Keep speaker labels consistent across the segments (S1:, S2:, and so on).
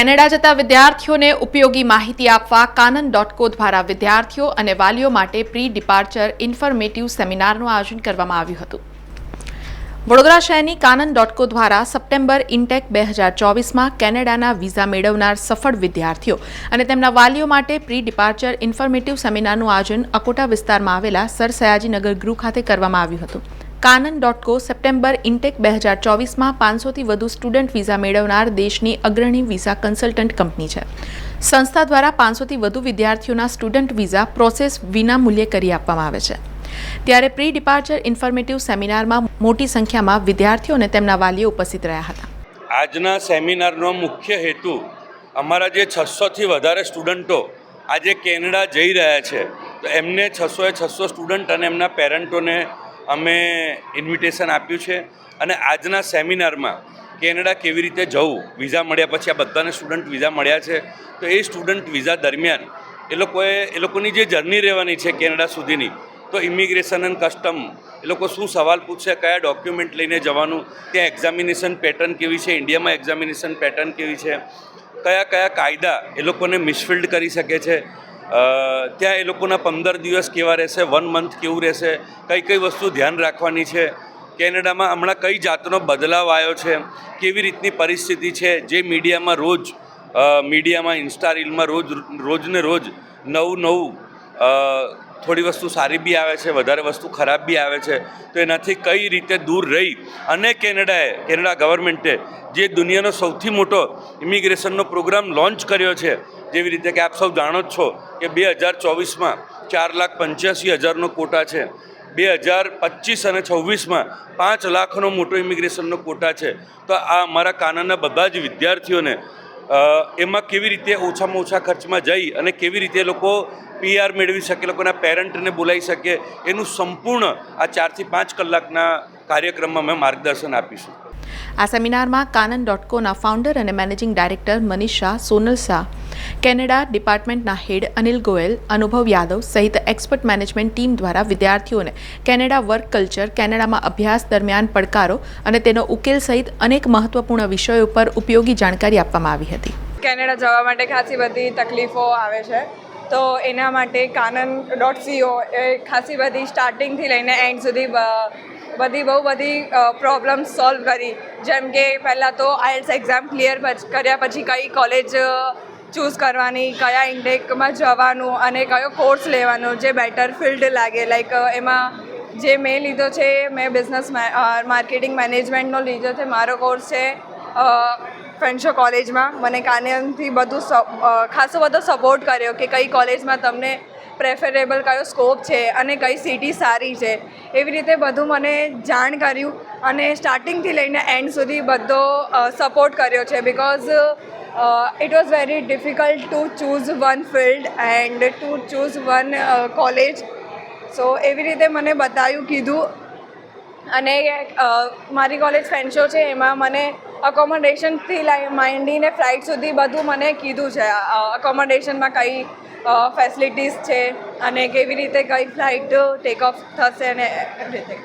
S1: Canada જતા વિદ્યાર્થીઓને ઉપયોગી માહિતી આપવા કાનન.co દ્વારા વિદ્યાર્થીઓ અને વાલીઓ માટે પ્રી ડિપાર્ચર ઇન્ફોર્મેટિવ સેમિનારનું આયોજન કરવામાં આવ્યું હતું। વડોદરા શહેરની કાનન.co દ્વારા સપ્ટેમ્બર ઇન્ટેક 2024માં કેનેડાના વિઝા મેળવનાર સફળ વિદ્યાર્થીઓ અને તેમના વાલીઓ માટે પ્રી ડિપાર્ચર ઇન્ફોર્મેટિવ સેમિનારનું આયોજન અકોટા વિસ્તારમાં આવેલા સર સયાજીનગર ગૃહ ખાતે કરવામાં આવ્યું હતું। કાનન.co સપ્ટેમ્બર ઇન્ટેક 2024માં 500થી વધુ સ્ટુડન્ટ વિઝા મેળવનાર દેશની અગ્રણી વિઝા કન્સલ્ટન્ટ કંપની છે। સંસ્થા દ્વારા 500થી વધુ વિદ્યાર્થીઓના સ્ટુડન્ટ વિઝા પ્રોસેસ વિના મૂલ્યે કરી આપવામાં આવે છે। ત્યારે પ્રી ડિપાર્ચર ઇન્ફોર્મેટિવ સેમિનારમાં મોટી સંખ્યામાં વિદ્યાર્થીઓ અને તેમના વાલીઓ ઉપસ્થિત રહ્યા હતા।
S2: આજના સેમિનારનો મુખ્ય હેતુ અમારા જે 600થી વધારે સ્ટુડન્ટો આજે કેનેડા જઈ રહ્યા છે તો એમને 600 સ્ટુડન્ટ અને એમના પેરેન્ટોને અમે ઇન્વિટેશન આપ્યું છે અને આજના સેમિનારમાં કેનેડા કેવી રીતે જવું, વિઝા મળ્યા પછી આ બધાને સ્ટુડન્ટ વિઝા મળ્યા છે તો એ સ્ટુડન્ટ વિઝા દરમિયાન એ લોકોની જે જર્ની રહેવાની છે કેનેડા સુધીની, તો ઇમિગ્રેશન એન્ડ કસ્ટમ એ લોકો શું સવાલ પૂછશે, કયા ડોક્યુમેન્ટ લઈને જવાનું, ત્યાં એક્ઝામિનેશન પેટર્ન કેવી છે, ઇન્ડિયામાં એક્ઝામિનેશન પેટર્ન કેવી છે, કયા કાયદા એ લોકોને મિસફિલ્ડ કરી શકે છે, ત્યાં એ લોકોના 15 દિવસ કેવા રહેશે, 1 મંથ કેવું રહેશે, કઈ વસ્તુ ધ્યાન રાખવાની છે, કેનેડામાં હમણાં કઈ જાતનો બદલાવ આવ્યો છે, કેવી રીતની પરિસ્થિતિ છે, જે મીડિયામાં ઇન્સ્ટા રીલમાં રોજને રોજ નવું થોડી વસ્તુ સારી બી આવે છે, વધારે વસ્તુ ખરાબ બી આવે છે, તો એનાથી કઈ રીતે દૂર રહી અને કેનેડા ગવર્મેન્ટે જે દુનિયાનો સૌથી મોટો ઇમિગ્રેશનનો પ્રોગ્રામ લોન્ચ કર્યો છે, જેવી રીતે કે આપ સૌ જાણો જ છો કે 2024માં 4,85,000નો કોટા છે, 2025 અને 26માં 5 લાખનો મોટો ઇમિગ્રેશનનો કોટા છે। તો આ અમારા કાનનના બધા જ વિદ્યાર્થીઓને એમાં કેવી રીતે ઓછામાં ઓછા ખર્ચમાં જઈ અને કેવી રીતે લોકો PR મેળવી શકે, લોકોના પેરેન્ટને બોલાવી શકે, એનું સંપૂર્ણ આ 4 થી 5 કલાકના કાર્યક્રમમાં અમે માર્ગદર્શન આપીશું।
S1: આ સેમિનારમાં કાનન.coના ફાઉન્ડર અને managing director Manish Shah, Sonal Shah, Canada ડિપાર્ટમેન્ટના હેડ અનિલ ગોયલ, અનુભવ યાદવ સહિત એક્સપર્ટ મેનેજમેન્ટ ટીમ દ્વારા વિદ્યાર્થીઓને કેનેડા વર્ક કલ્ચર, કેનેડામાં અભ્યાસ દરમિયાન પડકારો અને તેનો ઉકેલ સહિત અનેક મહત્વપૂર્ણ વિષયો પર ઉપયોગી જાણકારી આપવામાં આવી હતી।
S3: કેનેડા જવા માટે ખાસી બધી તકલીફો આવે છે, તો એના માટે કાનન.co એ ખાસી બધી સ્ટાર્ટિંગથી લઈને એન્ડ સુધી બહુ બધી પ્રોબ્લેમ્સ સોલ્વ કરી। જેમ કે પહેલાં તો આઈએલ્સ એક્ઝામ ક્લિયર કર્યા પછી કઈ કોલેજ ચૂઝ કરવાની, કયા ઇન્ટેકમાં જવાનું અને કયો કોર્સ લેવાનો જે બેટર ફિલ્ડ લાગે। લાઈક એમાં જે મેં લીધો છે, મેં બિઝનેસ માર્કેટિંગ મેનેજમેન્ટનો લીધો છે, મારો કોર્સ છે ફ્રેન્ચો કોલેજમાં। મને કાનનથી ખાસો બધો સપોર્ટ કર્યો કે કઈ કોલેજમાં તમને પ્રેફરેબલ કયો સ્કોપ છે અને કઈ સિટી સારી છે, એવી રીતે બધું મને જાણ કર્યું અને સ્ટાર્ટિંગથી લઈને એન્ડ સુધી બધો સપોર્ટ કર્યો છે। Because it was very difficult to choose one field and to choose one college, so એવી રીતે મને બતાવ્યું, કીધું અને મારી કોલેજ ફ્રેન્ચો છે એમાં મને અકોમોડેશનથી માંડીને ફ્લાઇટ સુધી બધું મને કીધું છે। અકોમોડેશનમાં કઈ ફેસિલિટીઝ છે અને કેવી રીતે કઈ ફ્લાઇટ ટેક ઓફ થશે અને એવરીથિંગ।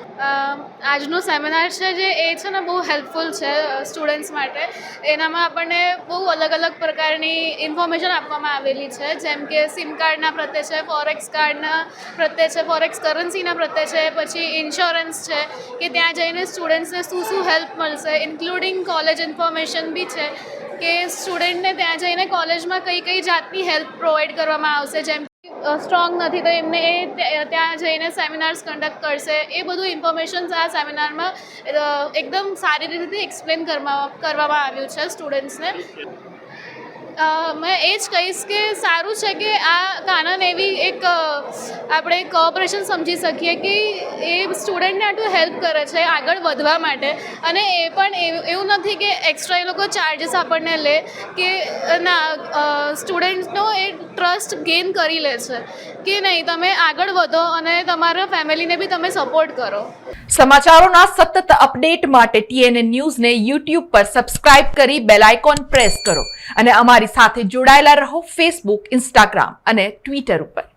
S4: આજનો સેમિનાર છે જે એ છે ને બહુ હેલ્પફુલ છે સ્ટુડન્ટ્સ માટે। એનામાં આપણને બહુ અલગ પ્રકારની ઇન્ફોર્મેશન આપવામાં આવેલી છે, જેમ કે સિમ કાર્ડના પ્રત્યે છે, ફોરેક્સ કાર્ડના પ્રત્યે છે, ફોરેક્સ કરન્સીના પ્રત્યે છે, પછી ઇન્સ્યોરન્સ છે કે ત્યાં જઈને સ્ટુડન્ટ્સને શું હેલ્પ મળશે, ઇન્ક્લુડિંગ કોલેજ ઇન્ફોર્મેશન બી છે કે સ્ટુડન્ટને ત્યાં જઈને કોલેજમાં કઈ જાતની હેલ્પ પ્રોવાઈડ કરવામાં આવશે। જેમ સ્ટ્રોંગ નથી તો એમને ત્યાં જઈને સેમિનાર્સ કન્ડક્ટ કરશે, એ બધું ઇન્ફોર્મેશન્સ આ સેમિનારમાં એકદમ સારી રીતે એક્સપ્લેન કરવામાં આવ્યું છે સ્ટુડન્ટ્સને। મેં એ જ કહીશ કે સારું છે કે આ કાનન એવી એક આપણે કોઓપરેશન સમજી શકીએ કે એ સ્ટુડન્ટને આટલું હેલ્પ કરે છે આગળ વધવા માટે, અને એ પણ એવું નથી કે એક્સ્ટ્રા એ લોકો ચાર્જીસ આપણને લે કે ના, સ્ટુડન્ટનો એ ટ્રસ્ટ ગેઇન કરી લે છે કે નહીં, તમે આગળ વધો અને તમારા ફેમિલીને બી તમે સપોર્ટ કરો।
S1: સમાચારોના સતત અપડેટ માટે TNN ન્યૂઝને YouTube પર સબસ્ક્રાઇબ કરી બેલ આઇકોન પ્રેસ કરો અને અમારી સાથે જોડાયેલા રહો ફેસબુક, ઇન્સ્ટાગ્રામ અને ટ્વિટર ઉપર।